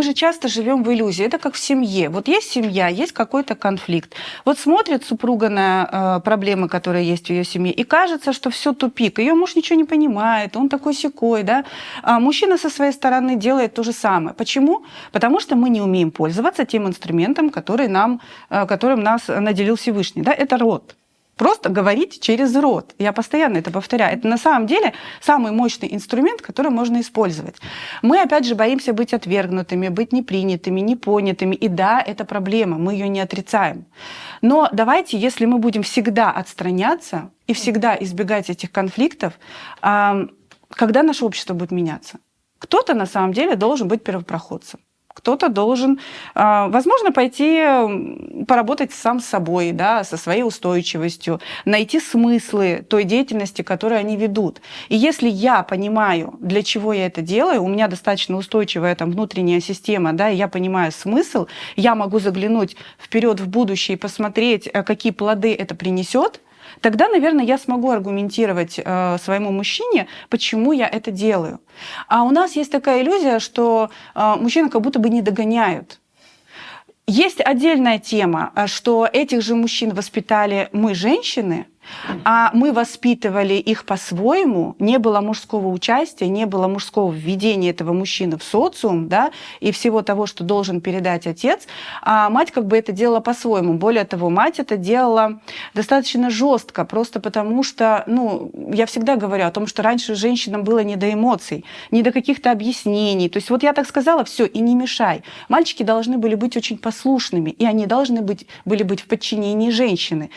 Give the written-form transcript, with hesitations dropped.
Мы же часто живем в иллюзии. Это как в семье. Вот есть семья, есть какой-то конфликт. Вот смотрит супруга на проблемы, которые есть в ее семье, и кажется, что все тупик. Ее муж ничего не понимает, он такой-сякой, да. А мужчина со своей стороны делает то же самое. Почему? Потому что мы не умеем пользоваться тем инструментом, которым нас наделил Всевышний. Да? Это род. Просто говорить через рот. Я постоянно это повторяю. Это на самом деле самый мощный инструмент, который можно использовать. Мы, опять же, боимся быть отвергнутыми, быть непринятыми, непонятыми. И да, это проблема, мы ее не отрицаем. Но давайте, если мы будем всегда отстраняться и всегда избегать этих конфликтов, когда наше общество будет меняться? Кто-то на самом деле должен быть первопроходцем. Кто-то должен, возможно, пойти поработать сам с собой, да, со своей устойчивостью, найти смыслы той деятельности, которую они ведут. И если я понимаю, для чего я это делаю, у меня достаточно устойчивая там внутренняя система, да, и я понимаю смысл, я могу заглянуть вперед в будущее и посмотреть, какие плоды это принесет, тогда, наверное, я смогу аргументировать своему мужчине, почему я это делаю. А у нас есть такая иллюзия, что мужчины как будто бы не догоняют. Есть отдельная тема, что этих же мужчин воспитали мы, женщины, а мы воспитывали их по-своему, не было мужского участия, не было мужского введения этого мужчины в социум, да, и всего того, что должен передать отец, а мать как бы это делала по-своему. Более того, мать это делала достаточно жестко, просто потому что, я всегда говорю о том, что раньше женщинам было не до эмоций, не до каких-то объяснений. То есть вот я так сказала, все, и не мешай. Мальчики должны были быть очень послушными, и они должны были быть в подчинении женщины.